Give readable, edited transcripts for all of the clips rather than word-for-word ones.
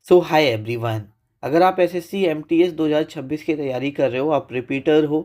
सो hi everyone. अगर आप SSC MTS 2026 की तैयारी कर रहे हो, आप रिपीटर हो,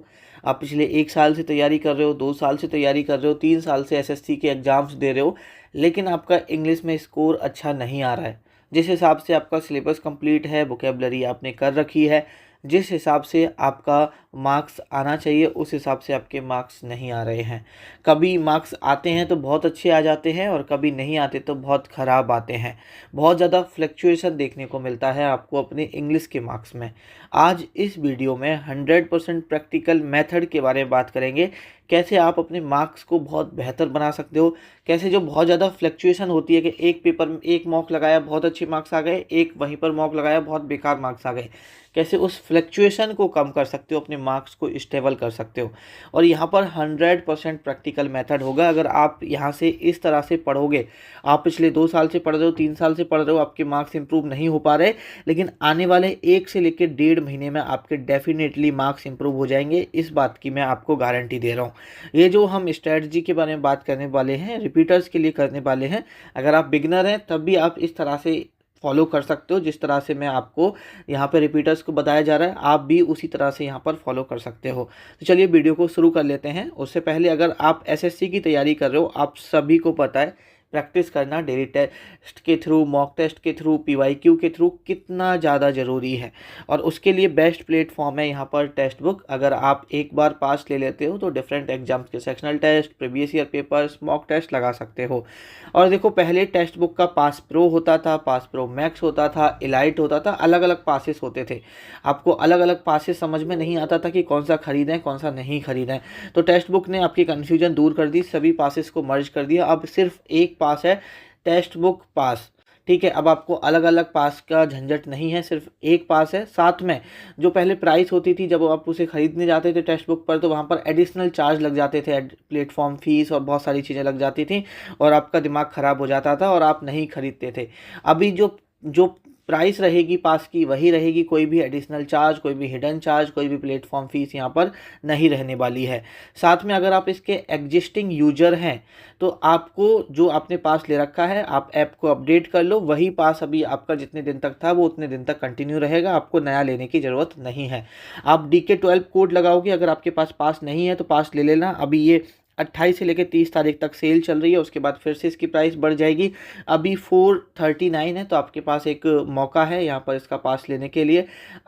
आप पिछले 1 साल से तैयारी कर रहे हो, 2 साल से तैयारी कर रहे हो, 3 साल से एसएससी के एग्ज़ाम्स दे रहे हो, लेकिन आपका इंग्लिश में स्कोर अच्छा नहीं आ रहा है। जिस हिसाब से आपका सिलेबस कंप्लीट है, वोकेबलरी आपने कर रखी है, जिस हिसाब से आपका मार्क्स आना चाहिए उस हिसाब से आपके मार्क्स नहीं आ रहे हैं। कभी मार्क्स आते हैं तो बहुत अच्छे आ जाते हैं और कभी नहीं आते तो बहुत ख़राब आते हैं। बहुत ज़्यादा फ्लक्चुएशन देखने को मिलता है आपको अपने इंग्लिश के मार्क्स में। आज इस वीडियो में 100% प्रैक्टिकल मेथड के बारे में बात करेंगे। कैसे आप अपने मार्क्स को बहुत बेहतर बना सकते हो, कैसे जो बहुत ज़्यादा फ्लक्चुएशन होती है कि एक पेपर में एक मॉक लगाया बहुत अच्छे मार्क्स आ गए, एक वहीं पर मॉक लगाया बहुत बेकार मार्क्स आ गए, कैसे उस फ्लक्चुएशन को कम कर सकते हो, अपने मार्क्स को स्टेबल कर सकते हो। और यहाँ पर 100% प्रैक्टिकल मेथड होगा। अगर आप यहाँ से इस तरह से पढ़ोगे, आप पिछले 2 साल से पढ़ रहे हो, 3 साल से पढ़ रहे हो, आपके मार्क्स इंप्रूव नहीं हो पा रहे, लेकिन आने वाले 1 से लेकर 1.5 महीने में आपके डेफिनेटली मार्क्स इंप्रूव हो जाएंगे। इस बात की मैं आपको गारंटी दे रहा हूँ। ये जो हम स्ट्रेटजी के बारे में बात करने वाले हैं, रिपीटर्स के लिए करने वाले हैं। अगर आप बिगनर हैं तब भी आप इस तरह से फॉलो कर सकते हो। जिस तरह से मैं आपको यहाँ पे रिपीटर्स को बताया जा रहा है, आप भी उसी तरह से यहाँ पर फॉलो कर सकते हो। तो चलिए वीडियो को शुरू कर लेते हैं। उससे पहले अगर आप एसएससी की तैयारी कर रहे हो, आप सभी को पता है प्रैक्टिस करना डेली टेस्ट के थ्रू, मॉक टेस्ट के थ्रू, पीवाईक्यू के थ्रू कितना ज़्यादा ज़रूरी है। और उसके लिए बेस्ट प्लेटफॉर्म है यहाँ पर टेक्स्ट बुक। अगर आप एक बार पास ले लेते हो तो डिफरेंट एग्जाम्स के sectional test, previous year papers, mock test लगा सकते हो। और देखो, पहले टेक्स्ट बुक का पास प्रो होता था, पास प्रो मैक्स होता था, इलाइट होता था, अलग अलग पासेस होते थे। आपको अलग अलग पासेस समझ में नहीं आता था कि कौन सा खरीदें कौन सा नहीं खरीदें। तो टेक्स्ट बुक ने आपकी कन्फ्यूजन दूर कर दी, सभी पासेस को मर्ज कर दिया। अब सिर्फ एक पास है, टेक्स्ट बुक पास। ठीक है, अब आपको अलग अलग पास का झंझट नहीं है, सिर्फ एक पास है। साथ में जो पहले प्राइस होती थी, जब आप उसे खरीदने जाते थे टेक्स्ट बुक पर, तो वहाँ पर एडिशनल चार्ज लग जाते थे, प्लेटफॉर्म फीस और बहुत सारी चीज़ें लग जाती थी, और आपका दिमाग ख़राब हो जाता था और आप नहीं खरीदते थे। अभी जो जो प्राइस रहेगी पास की वही रहेगी, कोई भी एडिशनल चार्ज, कोई भी हिडन चार्ज, कोई भी प्लेटफॉर्म फीस यहाँ पर नहीं रहने वाली है। साथ में अगर आप इसके एग्जिस्टिंग यूजर हैं तो आपको जो आपने पास ले रखा है, आप ऐप को अपडेट कर लो, वही पास अभी आपका जितने दिन तक था वो उतने दिन तक कंटिन्यू रहेगा, आपको नया लेने की ज़रूरत नहीं है। आप DK12 कोड लगाओगे, अगर आपके पास पास नहीं है तो पास ले लेना। अभी ये 28 से लेकर 30 तारीख तक सेल चल रही है, उसके बाद फिर से इसकी प्राइस बढ़ जाएगी। अभी 439 है, तो आपके पास एक मौका है यहाँ पर इसका पास लेने के लिए।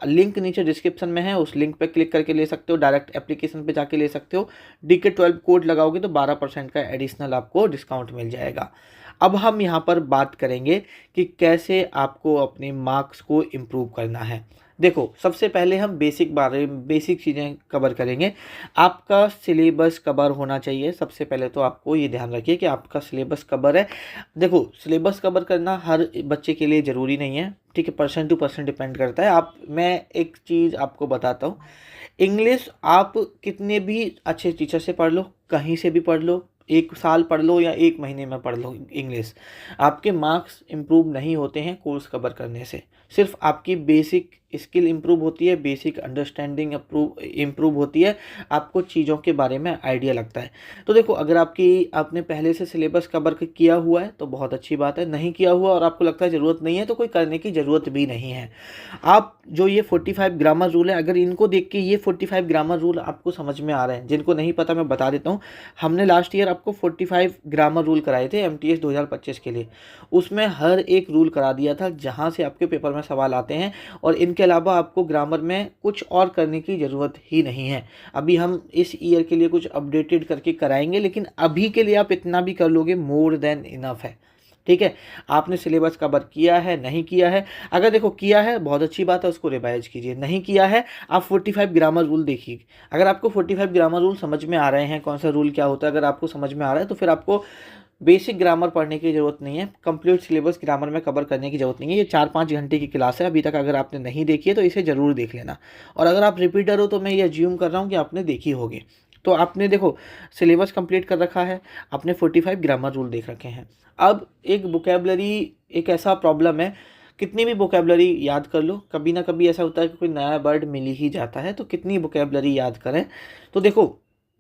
लिंक नीचे डिस्क्रिप्शन में है, उस लिंक पर क्लिक करके ले सकते हो, डायरेक्ट एप्लीकेशन पे जाके ले सकते हो। DK12 कोड लगाओगे तो 12% का एडिशनल आपको डिस्काउंट मिल जाएगा। अब हम यहाँ पर बात करेंगे कि कैसे आपको अपने मार्क्स को इम्प्रूव करना है। देखो, सबसे पहले हम बेसिक चीज़ें कवर करेंगे। आपका सिलेबस कवर होना चाहिए। सबसे पहले तो आपको ये ध्यान रखिए कि आपका सिलेबस कवर है। देखो, सिलेबस कवर करना हर बच्चे के लिए ज़रूरी नहीं है, ठीक है, पर्सन टू पर्सन डिपेंड करता है। मैं एक चीज़ आपको बताता हूँ। इंग्लिश आप कितने भी अच्छे टीचर से पढ़ लो, कहीं से भी पढ़ लो, 1 साल पढ़ लो या 1 महीने में पढ़ लो, इंग्लिश आपके मार्क्स इम्प्रूव नहीं होते हैं कोर्स कवर करने से। सिर्फ आपकी बेसिक स्किल इम्प्रूव होती है, बेसिक अंडरस्टैंडिंग इम्प्रूव होती है, आपको चीज़ों के बारे में आइडिया लगता है। तो देखो, अगर आपने पहले से सिलेबस कवर किया हुआ है तो बहुत अच्छी बात है, नहीं किया हुआ और आपको लगता है ज़रूरत नहीं है तो कोई करने की ज़रूरत भी नहीं है। आप जो ये 45 ग्रामर रूल है, अगर इनको देख के ये 45 ग्रामर रूल आपको समझ में आ रहे हैं, जिनको नहीं पता मैं बता देता हूँ। हमने लास्ट ईयर आपको 45 ग्रामर रूल कराए थे एमटीएस 2025 के लिए। उसमें हर एक रूल करा दिया था जहाँ से आपके पेपर में सवाल आते हैं, और इनके अलावा आपको ग्रामर में कुछ और करने की ज़रूरत ही नहीं है। अभी हम इस ईयर के लिए कुछ अपडेटेड करके कराएंगे, लेकिन अभी के लिए आप इतना भी कर लोगे मोर देन इनफ है। ठीक है, आपने सिलेबस कवर किया है, नहीं किया है, अगर देखो किया है बहुत अच्छी बात है, उसको रिवाइज कीजिए। नहीं किया है, आप 45 ग्रामर रूल देखिए। अगर आपको 45 ग्रामर रूल समझ में आ रहे हैं, कौन सा रूल क्या होता है, अगर आपको समझ में आ रहा है तो फिर आपको बेसिक ग्रामर पढ़ने की ज़रूरत नहीं है, कंप्लीट सिलेबस ग्रामर में कवर करने की ज़रूरत नहीं है। ये 4-5 घंटे की क्लास है, अभी तक अगर आपने नहीं देखी है तो इसे ज़रूर देख लेना। और अगर आप रिपीटर हो तो मैं ये अज्यूम कर रहा हूँ कि आपने देखी होगी। तो आपने देखो सिलेबस कंप्लीट कर रखा है, आपने 45 ग्रामर रूल देख रखे हैं। अब एक वोकेबलरी एक ऐसा प्रॉब्लम है, कितनी भी वोकेबलरी याद कर लो, कभी ना कभी ऐसा होता है कि कोई नया वर्ड मिल ही जाता है, तो कितनी वोकेबलरी याद करें। तो देखो,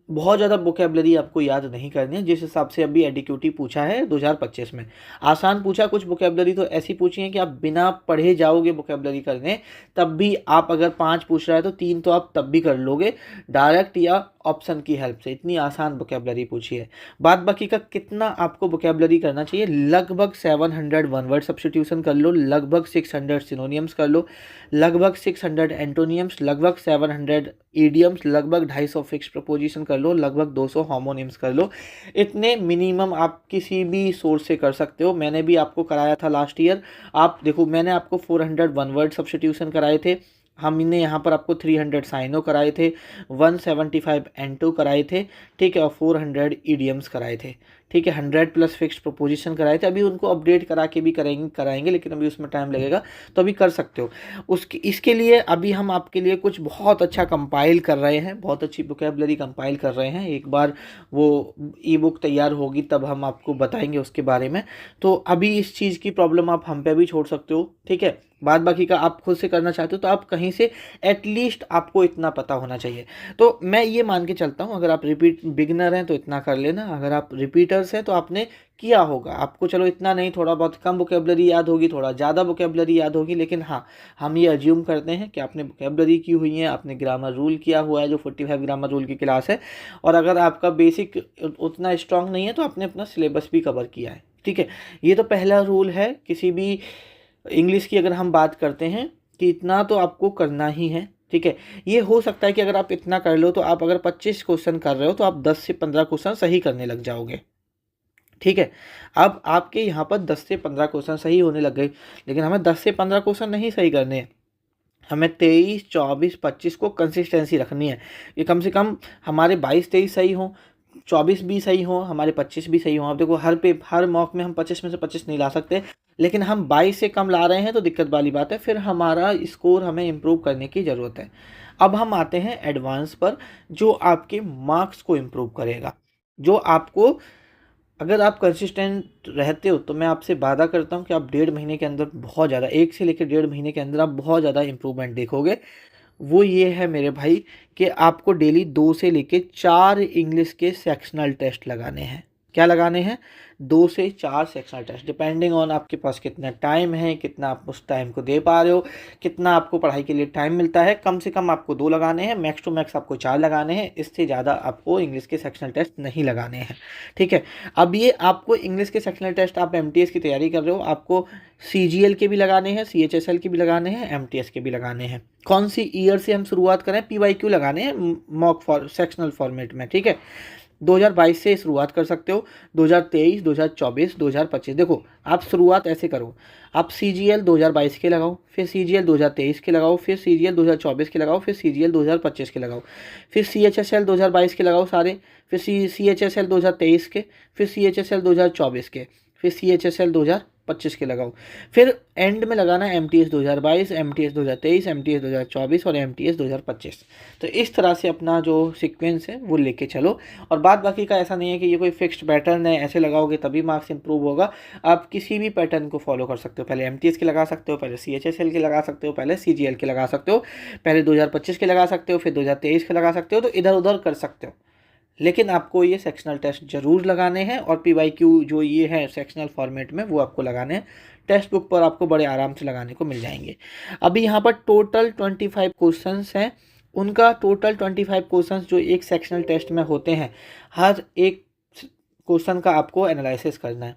बहुत ज़्यादा वोकेबलरी आपको याद नहीं करनी है, जिस हिसाब से अभी एडिक्यूटी पूछा है 2025 में। आसान पूछा, कुछ वोकेबलरी तो ऐसी पूछी है कि आप बिना पढ़े जाओगे वोकेबलरी करने, तब भी आप अगर 5 पूछ रहा है तो 3 तो आप तब भी कर लोगे, डायरेक्ट या ऑप्शन की हेल्प से। इतनी आसान वोकेबलरी पूछी है। बाद बाकी का कितना आपको वोकेबलरी करना चाहिए, लगभग 700 वन वर्ड सब्स्टिट्यूशन कर लो, लगभग 600 सिनोनियम्स कर लो, लगभग 600 एंटोनियम्स, लगभग 700 ईडियम्स, लगभग 250 फिक्स प्रपोजिशन कर लो, लगभग 200 होमोनिम्स कर लो। इतने मिनिमम आप किसी भी सोर्स से कर सकते हो। मैंने भी आपको कराया था लास्ट ईयर। आप देखो, मैंने आपको 400 वन वर्ड सब्स्टिट्यूशन कराए थे, हमने यहाँ पर आपको 300 साइनो कराए थे, 175 एंटो कराए थे, ठीक है, और 400 ईडियम्स कराए थे, ठीक है, 100 प्लस फिक्स्ड प्रोपोजिशन कराए थे। अभी उनको अपडेट करा के भी कराएंगे, लेकिन अभी उसमें टाइम लगेगा, तो अभी कर सकते हो। उसके इसके लिए अभी हम आपके लिए कुछ बहुत अच्छा कंपाइल कर रहे हैं, बहुत अच्छी वोकेबलरी कंपाइल कर रहे हैं। एक बार वो ई बुक तैयार होगी तब हम आपको बताएंगे उसके बारे में। तो अभी इस चीज़ की प्रॉब्लम आप हम पे भी छोड़ सकते हो, ठीक है। बाद बाकी का आप खुद से करना चाहते हो तो आप कहीं से एटलीस्ट आपको इतना पता होना चाहिए। तो मैं ये मान के चलता हूँ, अगर आप रिपीट बिगिनर हैं तो इतना कर लेना, अगर आप रिपीटर्स हैं तो आपने किया होगा, आपको चलो इतना नहीं, थोड़ा बहुत कम वोकेबलरी याद होगी, थोड़ा ज़्यादा वोकेबलरी याद होगी, लेकिन हाँ, हम ये अज्यूम करते हैं कि आपने वोकेबलरी की हुई है, आपने ग्रामर रूल किया हुआ है, जो 45 ग्रामर रूल की क्लास है। और अगर आपका बेसिक उतना स्ट्रांग नहीं है तो आपने अपना सिलेबस भी कवर किया है, ठीक है। ये तो पहला रूल है किसी भी इंग्लिश की, अगर हम बात करते हैं कि इतना तो आपको करना ही है, ठीक है। ये हो सकता है कि अगर आप इतना कर लो तो आप अगर 25 क्वेश्चन कर रहे हो तो आप 10 से 15 क्वेश्चन सही करने लग जाओगे, ठीक है। अब आपके यहाँ पर 10 से 15 क्वेश्चन सही होने लग गए, लेकिन हमें 10 से 15 क्वेश्चन नहीं सही करने हैं, हमें 23, 24, 25 को कंसिस्टेंसी रखनी है। ये कम से कम हमारे 22, 23 सही हों, 24 भी सही हों, हमारे 25 भी सही हों। अब देखो, हर मॉक में हम 25 में से 25 नहीं ला सकते, लेकिन हम 22 से कम ला रहे हैं तो दिक्कत वाली बात है, फिर हमारा स्कोर हमें इम्प्रूव करने की ज़रूरत है। अब हम आते हैं एडवांस पर, जो आपके मार्क्स को इम्प्रूव करेगा, जो आपको, अगर आप कंसिस्टेंट रहते हो तो मैं आपसे वादा करता हूँ कि आप 1.5 महीने के अंदर बहुत ज़्यादा, 1 से लेकर 1.5 महीने के अंदर आप बहुत ज़्यादा इंप्रूवमेंट देखोगे। वो ये है मेरे भाई कि आपको डेली 2 से लेके 4 इंग्लिश के सेक्शनल टेस्ट लगाने हैं। क्या लगाने हैं? 2 से 4 सेक्शनल टेस्ट, डिपेंडिंग ऑन आपके पास कितना टाइम है, कितना आप उस टाइम को दे पा रहे हो, कितना आपको पढ़ाई के लिए टाइम मिलता है। कम से कम आपको 2 लगाने हैं, मैक्स टू मैक्स आपको 4 लगाने हैं, इससे ज़्यादा आपको इंग्लिश के सेक्शनल टेस्ट नहीं लगाने हैं, ठीक है। अब ये आपको इंग्लिश के सेक्शनल टेस्ट, आप एमटीएस की तैयारी कर रहे हो, आपको सीजीएल के भी लगाने हैं, सीएचएसएल के भी लगाने हैं, एमटीएस के भी लगाने हैं। कौन सी ईयर से हम शुरुआत करें? पीवाईक्यू लगाने हैं मॉक सेक्शनल फॉर्मेट में, ठीक है। 2022 से शुरुआत कर सकते हो, 2023, 2024, 2025। देखो, आप शुरुआत ऐसे करो, आप सीजीएल 2022 के लगाओ, फिर सीजीएल 2023 के लगाओ, फिर सीजीएल 2024 के लगाओ, फिर सीजीएल 2025 के लगाओ, फिर सीएचएसएल 2022 के लगाओ सारे, फिर सीएचएसएल 2023 के, फिर सीएचएसएल 2024 के, फिर सीएचएसएल 2025 के लगाओ। फिर एंड में लगाना है एमटीएस 2022, एमटीएस 2023, एमटीएस 2024 और एमटीएस 2025। तो इस तरह से अपना जो सीक्वेंस है वो लेके चलो। और बात बाकी का ऐसा नहीं है कि ये कोई फिक्स्ड पैटर्न है, ऐसे लगाओगे तभी मार्क्स इंप्रूव होगा। आप किसी भी पैटर्न को फॉलो कर सकते हो, पहले एमटीएस के लगा सकते हो, पहले सीएचएसएल के लगा सकते हो, पहले सीजीएल के लगा सकते हो, पहले 2025 के लगा सकते हो, फिर 2023 के लगा सकते हो, तो इधर उधर कर सकते हो। लेकिन आपको ये सेक्शनल टेस्ट जरूर लगाने हैं, और पीवाईक्यू जो ये है सेक्शनल फॉर्मेट में वो आपको लगाने हैं। टेक्स्ट बुक पर आपको बड़े आराम से लगाने को मिल जाएंगे। अभी यहाँ पर टोटल 25 क्वेश्चंस हैं, उनका टोटल 25 क्वेश्चंस जो एक सेक्शनल टेस्ट में होते हैं, हर एक क्वेश्चन का आपको एनालिसिस करना है।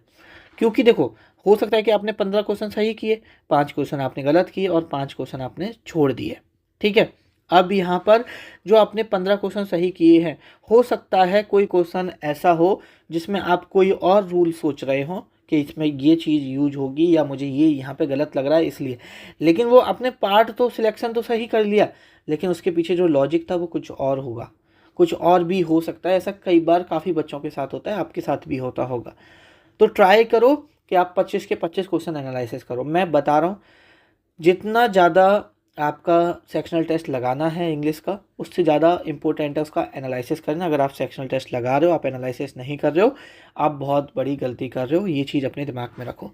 क्योंकि देखो, हो सकता है कि आपने 15 क्वेश्चन सही किए, 5 क्वेश्चन आपने गलत किए और 5 क्वेश्चन आपने छोड़ दिए, ठीक है। अब यहाँ पर जो आपने 15 क्वेश्चन सही किए हैं, हो सकता है कोई क्वेश्चन ऐसा हो जिसमें आप कोई और रूल सोच रहे हो कि इसमें ये चीज़ यूज होगी, या मुझे ये यहाँ पे गलत लग रहा है इसलिए, लेकिन वो अपने पार्ट तो सिलेक्शन तो सही कर लिया, लेकिन उसके पीछे जो लॉजिक था वो कुछ और होगा, कुछ और भी हो सकता है। ऐसा कई बार काफ़ी बच्चों के साथ होता है, आपके साथ भी होता होगा। तो ट्राई करो कि आप 25 के 25 क्वेश्चन एनालिसिस करो। मैं बता रहा हूँ, जितना ज़्यादा आपका सेक्शनल टेस्ट लगाना है इंग्लिश का, उससे ज़्यादा इंपॉर्टेंट है उसका एनालिसिस करना। अगर आप सेक्शनल टेस्ट लगा रहे हो, आप एनालिसिस नहीं कर रहे हो, आप बहुत बड़ी गलती कर रहे हो। ये चीज़ अपने दिमाग में रखो।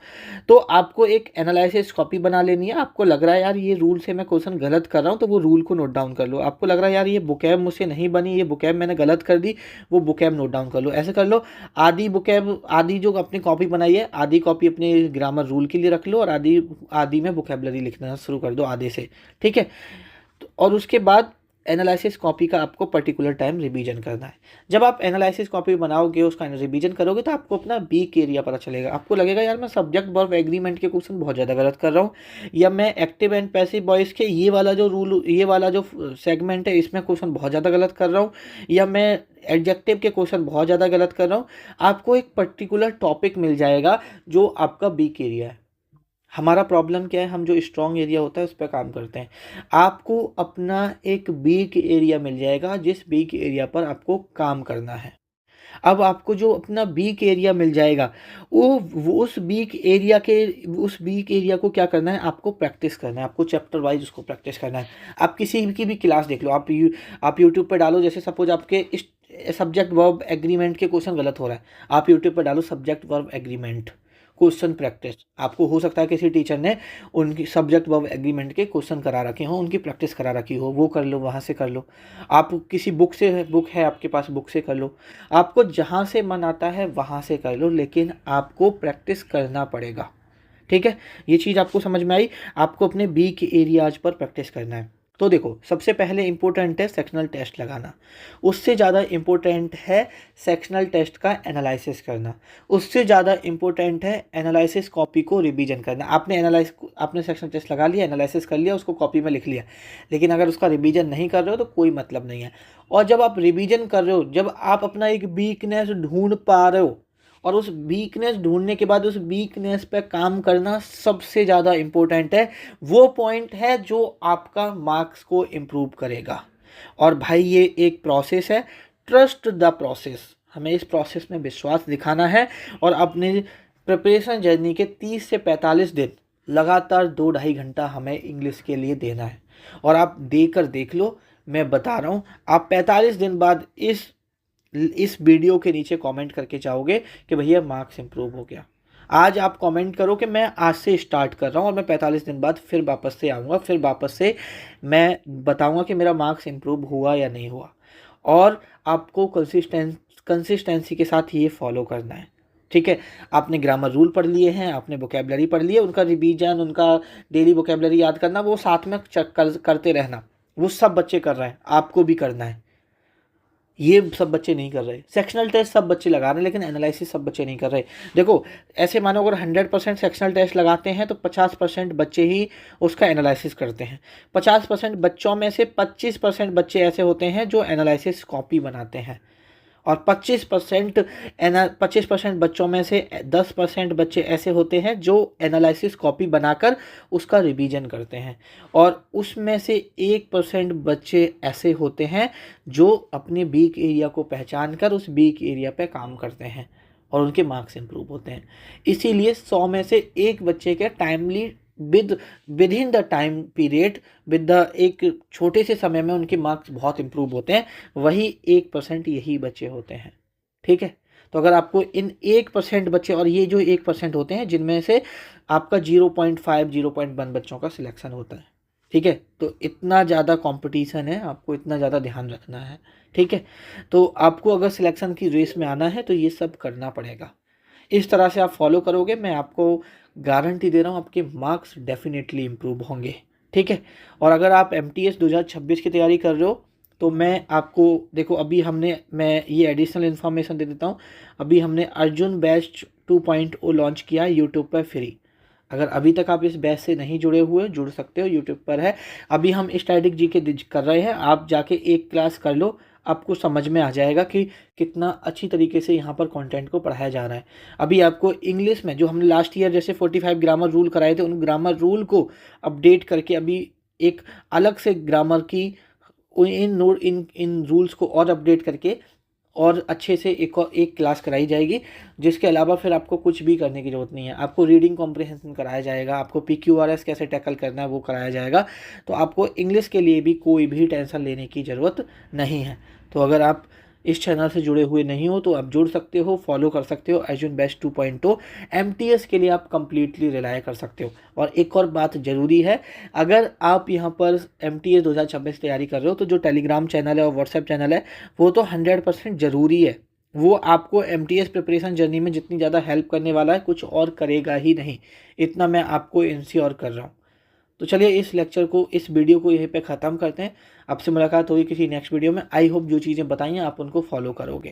तो आपको एक एनालिसिस कॉपी बना लेनी है। आपको लग रहा है यार ये रूल से मैं क्वेश्चन गलत कर रहा हूँ, तो वो रूल को नोट डाउन कर लो। आपको लग रहा है यार ये बुकैब मुझसे नहीं बनी, ये बुकैब मैंने गलत कर दी, वो बुकैब नोट डाउन कर लो। ऐसे कर लो, आधी बुकैब, आधी जो अपनी कॉपी बनाई है, आधी कॉपी अपने ग्रामर रूल के लिए रख लो और आधी आधी में बुकैबलरी लिखना शुरू कर दो आधे से, ठीक है। और उसके बाद एनालिसिस कॉपी का आपको पर्टिकुलर टाइम रिवीजन करना है। जब आप एनालिसिस कॉपी बनाओगे, उसका रिवीजन करोगे, तो आपको अपना वीक एरिया पता चलेगा। आपको लगेगा यार मैं सब्जेक्ट वर्ब एग्रीमेंट के क्वेश्चन बहुत ज़्यादा गलत कर रहा हूँ, या मैं एक्टिव एंड पैसिव वॉइस के ये वाला जो रूल, ये वाला जो सेगमेंट है, इसमें क्वेश्चन बहुत ज़्यादा गलत कर रहा हूँ, या मैं एडजेक्टिव के क्वेश्चन बहुत ज़्यादा गलत कर रहा हूँ। आपको एक पर्टिकुलर टॉपिक मिल जाएगा जो आपका वीक एरिया है। हमारा प्रॉब्लम क्या है, हम जो स्ट्रॉन्ग एरिया होता है उस पर काम करते हैं। आपको अपना एक वीक एरिया मिल जाएगा, जिस वीक एरिया पर आपको काम करना है। अब आपको जो अपना वीक एरिया मिल जाएगा, वो उस वीक एरिया को क्या करना है, आपको प्रैक्टिस करना है। आपको चैप्टर वाइज उसको प्रैक्टिस करना है। आप किसी की भी क्लास देख लो, आप यूट्यूब पर डालो, जैसे सपोज आपके सब्जेक्ट वर्ब एग्रीमेंट के क्वेश्चन गलत हो रहा है, आप यूट्यूब पर डालो subject verb agreement question practice. आपको हो सकता है किसी टीचर ने उनकी सब्जेक्ट वर्ब एग्रीमेंट के क्वेश्चन करा रखे हों, उनकी प्रैक्टिस करा रखी हो, वो कर लो, वहाँ से कर लो। आप किसी बुक है आपके पास, बुक से कर लो। आपको जहाँ से मन आता है वहाँ से कर लो, लेकिन आपको प्रैक्टिस करना पड़ेगा, ठीक है। ये चीज़ आपको समझ में आई। आपको अपने वीक एरियाज पर प्रैक्टिस करना है। तो देखो, सबसे पहले इंपॉर्टेंट है सेक्शनल टेस्ट लगाना, उससे ज़्यादा इंपॉर्टेंट है सेक्शनल टेस्ट का एनालिसिस करना, उससे ज़्यादा इंपॉर्टेंट है एनालिसिस कॉपी को रिवीजन करना। आपने सेक्शनल टेस्ट लगा लिया, एनालिसिस कर लिया, उसको कॉपी में लिख लिया, लेकिन अगर उसका रिवीजन नहीं कर रहे हो तो कोई मतलब नहीं है। और जब आप रिवीजन कर रहे हो, जब आप अपना एक वीकनेस ढूंढ पा रहे हो, और उस वीकनेस ढूंढने के बाद उस वीकनेस पे काम करना सबसे ज़्यादा इम्पोर्टेंट है। वो पॉइंट है जो आपका मार्क्स को इम्प्रूव करेगा। और भाई ये एक प्रोसेस है, ट्रस्ट द प्रोसेस। हमें इस प्रोसेस में विश्वास दिखाना है और अपने प्रिपरेशन जर्नी के 30 से 45 दिन लगातार 2-2.5 घंटा हमें इंग्लिश के लिए देना है। और आप देकर देख लो, मैं बता रहा हूँ, आप 45 दिन बाद इस वीडियो के नीचे कमेंट करके जाओगे कि भैया मार्क्स इंप्रूव हो गया। आज आप कमेंट करो कि मैं आज से स्टार्ट कर रहा हूँ और मैं 45 दिन बाद फिर वापस से आऊँगा, फिर वापस से मैं बताऊँगा कि मेरा मार्क्स इंप्रूव हुआ या नहीं हुआ। और आपको कंसिस्टेंसी के साथ ये फॉलो करना है, ठीक है। आपने ग्रामर रूल पढ़ लिए हैं, आपने वोकेबलरी पढ़ लिए, उनका रिवीजन, उनका डेली वोकेबलरी याद करना, वो साथ में करते रहना। वो सब बच्चे कर रहे हैं, आपको भी करना है। ये सब बच्चे नहीं कर रहे। सेक्शनल टेस्ट सब बच्चे लगा रहे हैं, लेकिन एनालिसिस सब बच्चे नहीं कर रहे। देखो, ऐसे मानो अगर 100% सेक्शनल टेस्ट लगाते हैं तो 50% बच्चे ही उसका एनालिसिस करते हैं। 50% बच्चों में से 25% बच्चे ऐसे होते हैं जो एनालिसिस कॉपी बनाते हैं, और 25% बच्चों में से 10% बच्चे ऐसे होते हैं जो एनालिसिस कॉपी बनाकर उसका रिवीजन करते हैं, और उसमें से 1% बच्चे ऐसे होते हैं जो अपने वीक एरिया को पहचान कर उस वीक एरिया पे काम करते हैं और उनके मार्क्स इंप्रूव होते हैं। इसीलिए 100 में से एक बच्चे के timely with in the time period, with the एक छोटे से समय में उनके मार्क्स बहुत इंप्रूव होते हैं। वही 1% यही बच्चे होते हैं, ठीक है। तो अगर आपको इन 1% बच्चे, और ये जो 1% होते हैं जिनमें से आपका 0.5 0.1 बच्चों का सिलेक्शन होता है, ठीक है। तो इतना ज़्यादा कंपटीशन है, आपको इतना ज़्यादा ध्यान रखना है, ठीक है। तो आपको अगर सिलेक्शन की रेस में आना है तो ये सब करना पड़ेगा। इस तरह से आप फॉलो करोगे, मैं आपको गारंटी दे रहा हूँ आपके मार्क्स डेफिनेटली इम्प्रूव होंगे, ठीक है। और अगर आप MTS 2026 की तैयारी कर रहे हो तो मैं आपको, देखो अभी मैं ये एडिशनल इन्फॉर्मेशन दे देता हूँ। अभी हमने अर्जुन बैच 2.0 लॉन्च किया है यूट्यूब पर फ्री। अगर अभी तक आप इस बैच से नहीं जुड़े हुए, जुड़ सकते हो, यूट्यूब पर है। अभी हम स्टैटिक जीके कर रहे हैं, आप जाके एक क्लास कर लो, आपको समझ में आ जाएगा कि कितना अच्छी तरीके से यहाँ पर कंटेंट को पढ़ाया जा रहा है। अभी आपको इंग्लिश में जो हमने लास्ट ईयर जैसे 45 ग्रामर रूल कराए थे, उन ग्रामर रूल को अपडेट करके अभी एक अलग से ग्रामर की इन रूल्स को और अपडेट करके और अच्छे से एक क्लास कराई जाएगी। जिसके अलावा फिर आपको कुछ भी करने की ज़रूरत नहीं है। आपको रीडिंग कॉम्प्रिहेंशन कराया जाएगा, आपको PQRS कैसे टैकल करना है वो कराया जाएगा। तो आपको इंग्लिश के लिए भी कोई भी टेंशन लेने की ज़रूरत नहीं है। तो अगर आप इस चैनल से जुड़े हुए नहीं हो तो आप जुड़ सकते हो, फॉलो कर सकते हो अर्जुन बेस्ट 2.0। MTS के लिए आप कंप्लीटली रिलाय कर सकते हो। और एक और बात ज़रूरी है, अगर आप यहाँ पर MTS 2026 तैयारी कर रहे हो तो जो टेलीग्राम चैनल है और व्हाट्सएप चैनल है वो तो 100% ज़रूरी है। वो आपको MTS प्रिपरेशन जर्नी में जितनी ज़्यादा हेल्प करने वाला है कुछ और करेगा ही नहीं, इतना मैं आपको इंश्योर कर रहा हूँ। तो चलिए इस वीडियो को यहीं पे ख़त्म करते हैं। आपसे मुलाकात होगी किसी नेक्स्ट वीडियो में। आई होप जो चीज़ें बताई हैं आप उनको फॉलो करोगे।